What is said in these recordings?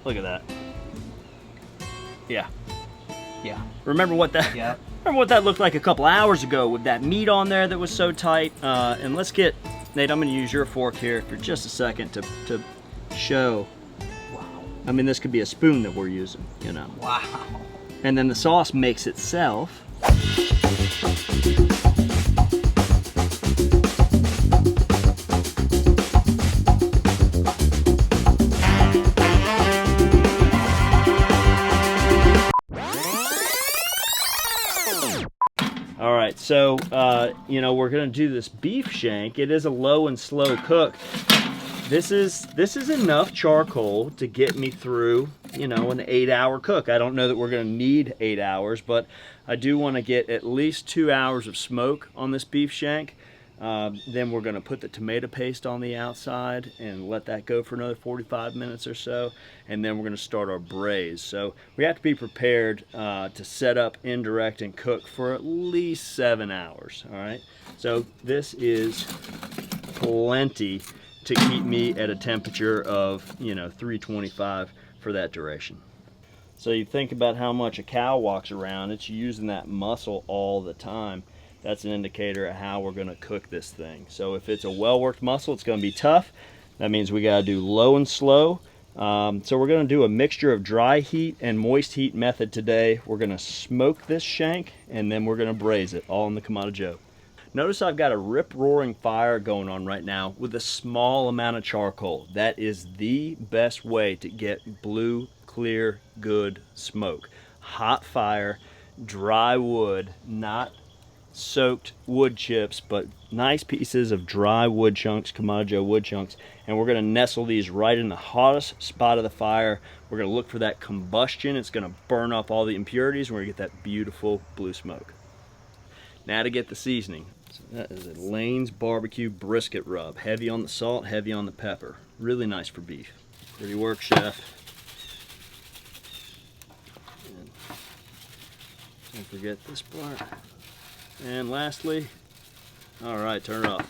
Look at that. Yeah. Yeah. Remember what that? Yeah. Remember what that looked like a couple hours ago with that meat on there that was so tight. And let's get Nate. I'm going to use your fork here for just a second to show. Wow. I mean, this could be a spoon that we're using, you know. Wow. And then the sauce makes itself. All right, so you know, we're gonna do this beef shank. It is a low and slow cook. This is enough charcoal to get me through, you know, an 8-hour cook. I don't know that we're gonna need 8 hours, but I do want to get at least 2 hours of smoke on this beef shank. Then we're gonna put the tomato paste on the outside and let that go for another 45 minutes or so. And then we're gonna start our braise. So we have to be prepared to set up, indirect, and cook for at least 7 hours, all right? So this is plenty to keep me at a temperature of, you know, 325 for that duration. So you think about how much a cow walks around, it's using that muscle all the time. That's an indicator of how we're gonna cook this thing. So if it's a well-worked muscle, it's gonna be tough. That means we gotta do low and slow. So we're gonna do a mixture of dry heat and moist heat method today. We're gonna smoke this shank and then we're gonna braise it, all in the Kamado Joe. Notice I've got a rip-roaring fire going on right now with a small amount of charcoal. That is the best way to get blue, clear, good smoke. Hot fire, dry wood, not soaked wood chips, but nice pieces of dry wood chunks, Kamado Joe wood chunks, and we're gonna nestle these right in the hottest spot of the fire. We're gonna look for that combustion. It's gonna burn off all the impurities, and we're gonna get that beautiful blue smoke. Now to get the seasoning. So that is a Lane's Barbecue Brisket rub. Heavy on the salt, heavy on the pepper. Really nice for beef. Pretty work, chef. And don't forget this part. And lastly, all right, turn it off.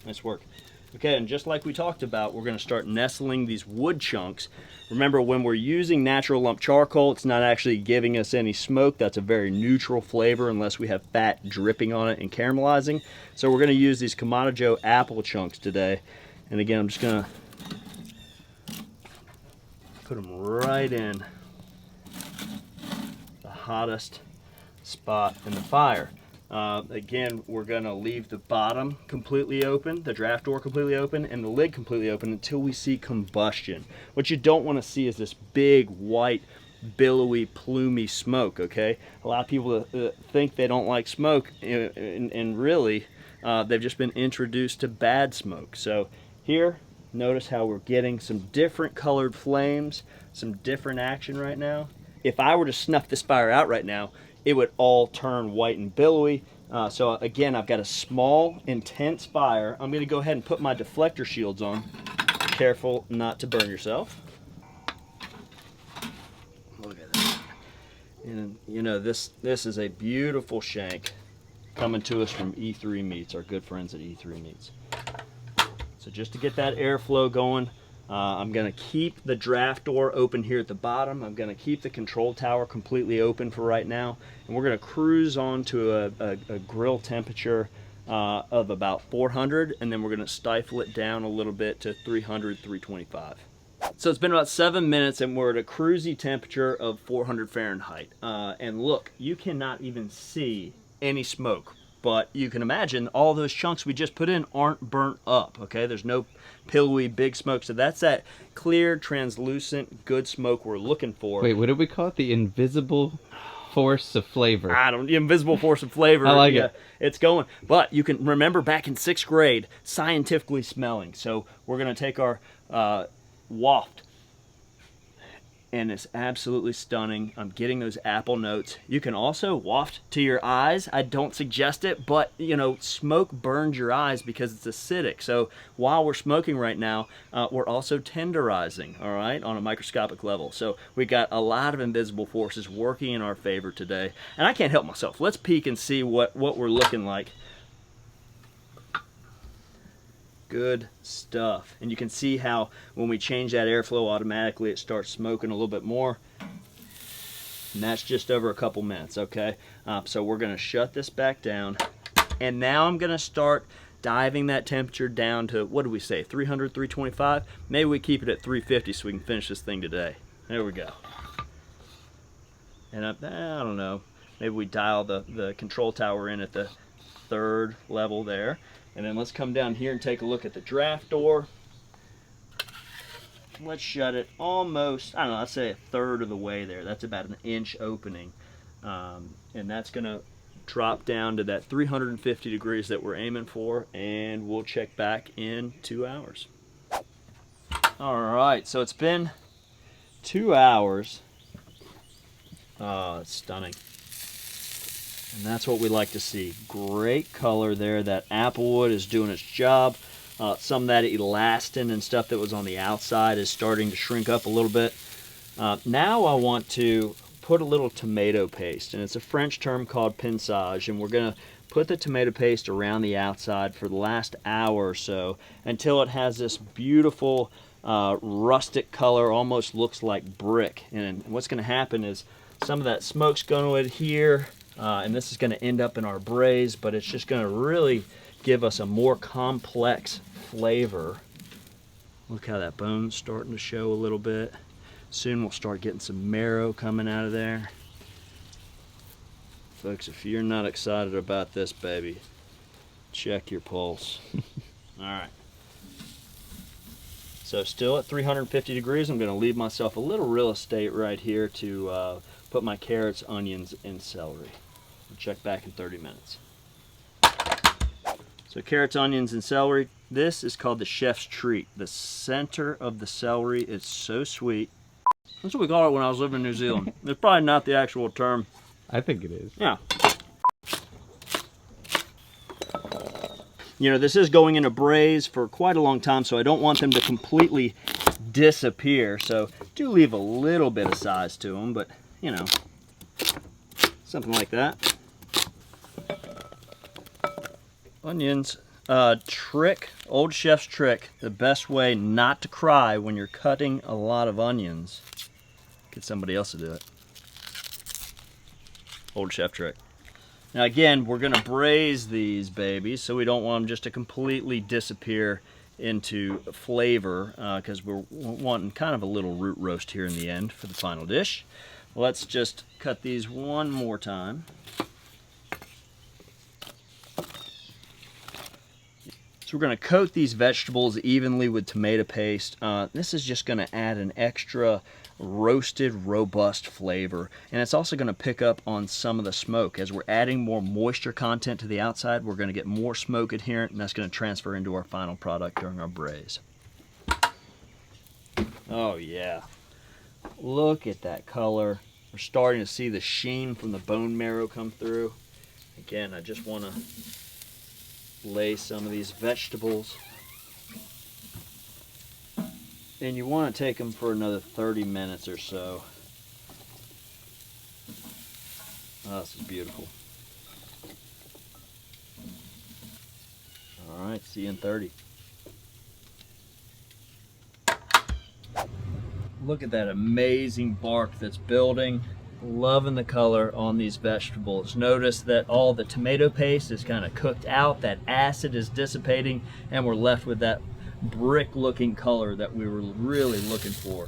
Nice work. Okay, and just like we talked about, we're gonna start nestling these wood chunks. Remember, when we're using natural lump charcoal, it's not actually giving us any smoke. That's a very neutral flavor unless we have fat dripping on it and caramelizing. So we're gonna use these Kamado Joe apple chunks today. And again, I'm just gonna put them right in the hottest spot in the fire. Again, we're gonna leave the bottom completely open, the draft door completely open, and the lid completely open until we see combustion. What you don't want to see is this big, white, billowy, plumy smoke, okay? A lot of people think they don't like smoke, and really, they've just been introduced to bad smoke. So here, notice how we're getting some different colored flames, some different action right now. If I were to snuff this fire out right now, it would all turn white and billowy. So again, I've got a small, intense fire. I'm gonna go ahead and put my deflector shields on. Be careful not to burn yourself. Look at that. And you know, this is a beautiful shank coming to us from E3 Meats, our good friends at E3 Meats. So just to get that airflow going, I'm gonna keep the draft door open here at the bottom. I'm gonna keep the control tower completely open for right now. And we're gonna cruise on to a grill temperature of about 400, and then we're gonna stifle it down a little bit to 300, 325. So it's been about 7 minutes and we're at a cruisy temperature of 400 Fahrenheit. And look, you cannot even see any smoke. But you can imagine all those chunks we just put in aren't burnt up, okay? There's no pillowy big smoke. So that's that clear, translucent, good smoke we're looking for. Wait, what did we call it? The invisible force of flavor. The invisible force of flavor. I like it. It's going. But you can remember back in 6th grade, scientifically smelling. So we're going to take our waft. And it's absolutely stunning. I'm getting those apple notes. You can also waft to your eyes. I don't suggest it, but you know, smoke burns your eyes because it's acidic. So while we're smoking right now, we're also tenderizing, all right, on a microscopic level. So we got a lot of invisible forces working in our favor today. And I can't help myself. Let's peek and see what we're looking like. Good stuff. And you can see how when we change that airflow automatically, it starts smoking a little bit more. And that's just over a couple minutes, okay? So we're gonna shut this back down. And now I'm gonna start diving that temperature down to, what do we say, 300, 325? Maybe we keep it at 350 so we can finish this thing today. There we go. And I don't know, maybe we dial the control tower in at the 3rd level there. And then let's come down here and take a look at the draft door. Let's shut it almost, I don't know, I'd say a 1/3 of the way there. That's about an inch opening. And that's gonna drop down to that 350 degrees that we're aiming for, and we'll check back in 2 hours. All right, so it's been 2 hours. Oh, it's stunning. And that's what we like to see. Great color there. That applewood is doing its job. Some of that elastin and stuff that was on the outside is starting to shrink up a little bit. Now I want to put a little tomato paste, and it's a French term called pinçage, and we're going to put the tomato paste around the outside for the last hour or so until it has this beautiful rustic color, almost looks like brick. And what's going to happen is some of that smoke's going to adhere, and this is going to end up in our braise, but it's just going to really give us a more complex flavor. Look how that bone's starting to show a little bit. Soon we'll start getting some marrow coming out of there. Folks, if you're not excited about this baby, check your pulse. All right. So still at 350 degrees, I'm going to leave myself a little real estate right here to put my carrots, onions, and celery. We'll check back in 30 minutes. So carrots, onions, and celery. This is called the chef's treat. The center of the celery is so sweet. That's what we called it when I was living in New Zealand. It's probably not the actual term. I think it is. Yeah. You know, this is going in a braise for quite a long time, so I don't want them to completely disappear. So do leave a little bit of size to them, but you know, something like that. Onions. Trick, old chef's trick, the best way not to cry when you're cutting a lot of onions. Get somebody else to do it. Old chef trick. Now again, we're gonna braise these babies, so we don't want them just to completely disappear into flavor, because we're wanting kind of a little root roast here in the end for the final dish. Let's just cut these one more time. So we're going to coat these vegetables evenly with tomato paste. This is just going to add an extra roasted, robust flavor. And it's also going to pick up on some of the smoke. As we're adding more moisture content to the outside, we're going to get more smoke adherent, and that's going to transfer into our final product during our braise. Oh yeah. Look at that color. We're starting to see the sheen from the bone marrow come through. Again, I just want to lay some of these vegetables, and you want to take them for another 30 minutes or so. Oh, this is beautiful. All right, see you in 30. Look at that amazing bark that's building. Loving the color on these vegetables. Notice that all the tomato paste is kind of cooked out, that acid is dissipating, and we're left with that brick looking color that we were really looking for.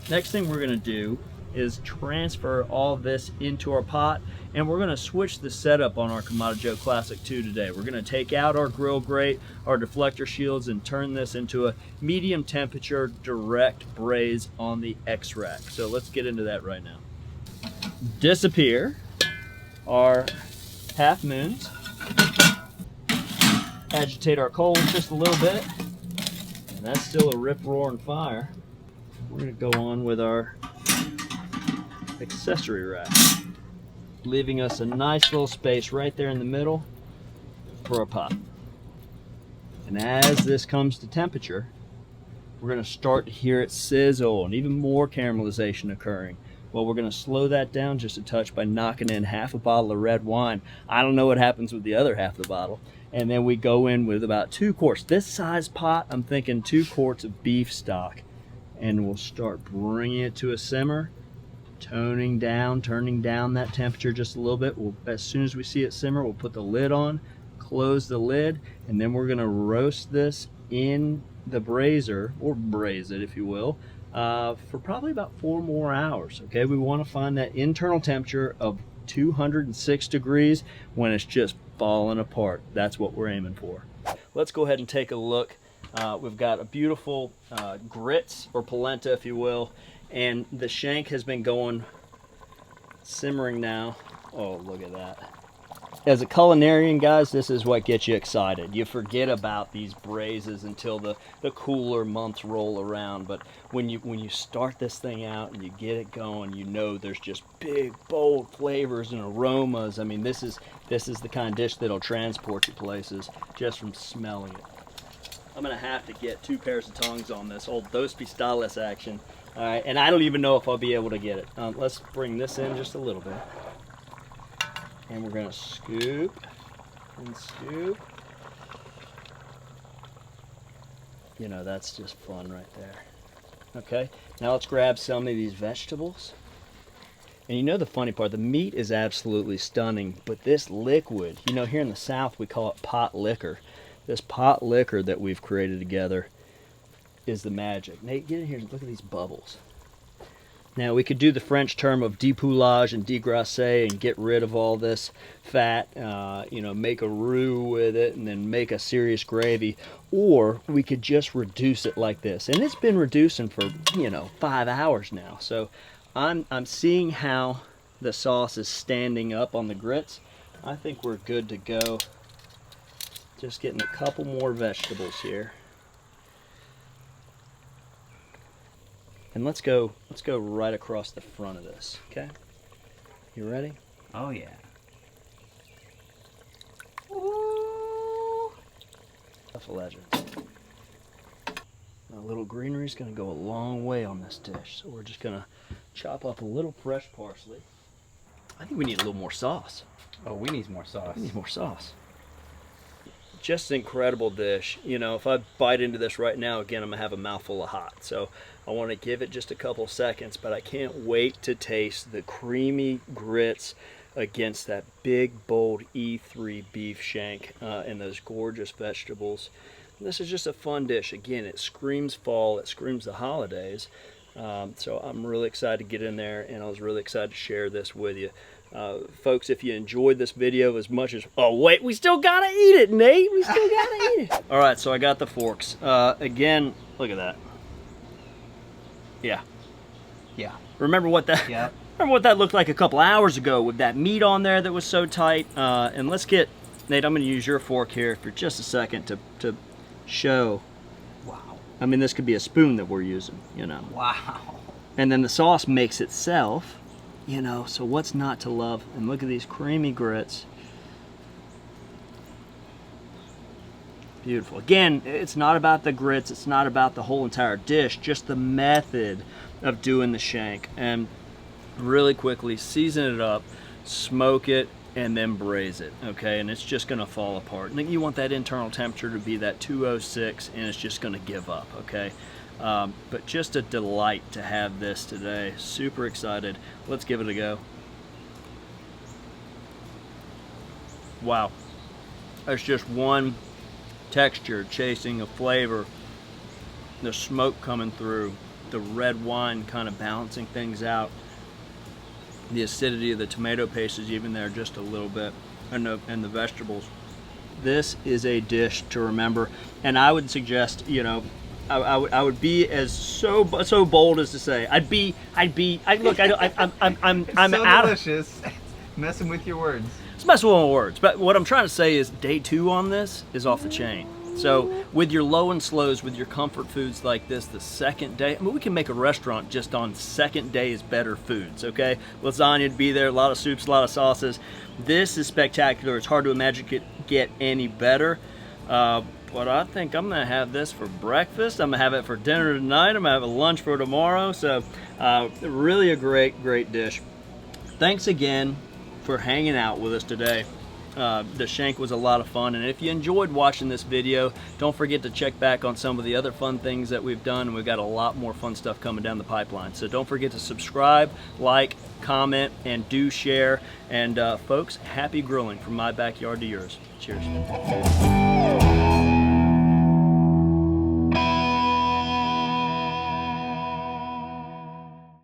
Next thing we're going to do is transfer all this into our pot, and we're going to switch the setup on our Kamado Joe Classic 2 today. We're going to take out our grill grate, our deflector shields, and turn this into a medium temperature direct braise on the X-Rack. So let's get into that right now. Disappear our half moons, agitate our coals just a little bit, and that's still a rip-roaring fire. We're going to go on with our accessory rack, leaving us a nice little space right there in the middle for our pot. And as this comes to temperature, we're going to start to hear it sizzle and even more caramelization occurring. Well, we're going to slow that down just a touch by knocking in half a bottle of red wine. I don't know what happens with the other half of the bottle. And then we go in with about 2 quarts. This size pot, I'm thinking 2 quarts of beef stock. And we'll start bringing it to a simmer, turning down that temperature just a little bit. As soon as we see it simmer, we'll put the lid on, close the lid, and then we're gonna roast this in the braiser, or braise it if you will, for probably about 4 more hours. Okay, we want to find that internal temperature of 206 degrees when it's just falling apart. That's what we're aiming for. Let's go ahead and take a look. We've got a beautiful grits, or polenta if you will, and the shank has been going simmering now. Oh, look at that. As a culinarian, guys, this is what gets you excited. You forget about these braises until the cooler months roll around, but when you start this thing out and you get it going, you know there's just big, bold flavors and aromas. I mean, this is the kind of dish that'll transport you places just from smelling it. I'm gonna have to get 2 pairs of tongs on this old dos pistolas action. All right, and I don't even know if I'll be able to get it. Let's bring this in just a little bit. And we're gonna scoop and scoop. You know, that's just fun right there. Okay, now let's grab some of these vegetables. And you know the funny part, the meat is absolutely stunning, but this liquid, you know, here in the South we call it pot liquor. This pot liquor that we've created together is the magic. Nate, get in here and look at these bubbles. Now we could do the French term of depoulage and degrasser and get rid of all this fat, you know, make a roux with it and then make a serious gravy, or we could just reduce it like this. And it's been reducing for, you know, 5 hours now. So I'm seeing how the sauce is standing up on the grits. I think we're good to go. Just getting a couple more vegetables here. And let's go right across the front of this, okay? You ready? Oh yeah. Ooh. That's a legend. A little greenery is gonna go a long way on this dish. So we're just gonna chop up a little fresh parsley. I think we need a little more sauce. Oh, we need more sauce. We need more sauce. Just an incredible dish. You know, if I bite into this right now, again, I'm gonna have a mouthful of hot. So I want to give it just a couple seconds, but I can't wait to taste the creamy grits against that big, bold E3 beef shank and those gorgeous vegetables. And this is just a fun dish. Again, it screams fall, it screams the holidays. So I'm really excited to get in there, and I was really excited to share this with you. Folks, if you enjoyed this video as much as... Oh, wait, we still gotta eat it, Nate! We still gotta eat it! All right, so I got the forks. Again, look at that. Yeah. Yeah. Remember what that... Yeah. Remember what that looked like a couple hours ago with that meat on there that was so tight. And let's get... Nate, I'm gonna use your fork here for just a second to show... Wow. I mean, this could be a spoon that we're using, you know. Wow. And then the sauce makes itself, you know, so what's not to love? And look at these creamy grits. Beautiful. Again, it's not about the grits, it's not about the whole entire dish, just the method of doing the shank. And really quickly season it up, smoke it, and then braise it, okay? And it's just gonna fall apart. And you want that internal temperature to be that 206, and it's just gonna give up, okay? But just a delight to have this today. Super excited. Let's give it a go. Wow. There's just one texture chasing a flavor, the smoke coming through, the red wine kind of balancing things out, the acidity of the tomato paste is even there just a little bit, and the vegetables. This is a dish to remember, and I would suggest, you know, I would be as so bold as to say I'm so out delicious. Messing with your words. It's messing with my words, but what I'm trying to say is day 2 on this is off the chain. So with your low and slows, with your comfort foods like this, the second day, I mean, we can make a restaurant just on second day's better foods, okay? Lasagna would be there, a lot of soups, a lot of sauces. This is spectacular. It's hard to imagine it get any better. But I think I'm gonna have this for breakfast. I'm gonna have it for dinner tonight. I'm gonna have a lunch for tomorrow. So really a great dish. Thanks again for hanging out with us today. The shank was a lot of fun, and if you enjoyed watching this video, don't forget to check back on some of the other fun things that we've done, and we've got a lot more fun stuff coming down the pipeline. So don't forget to subscribe, like, comment, and do share. And folks, happy grilling from my backyard to yours. Cheers.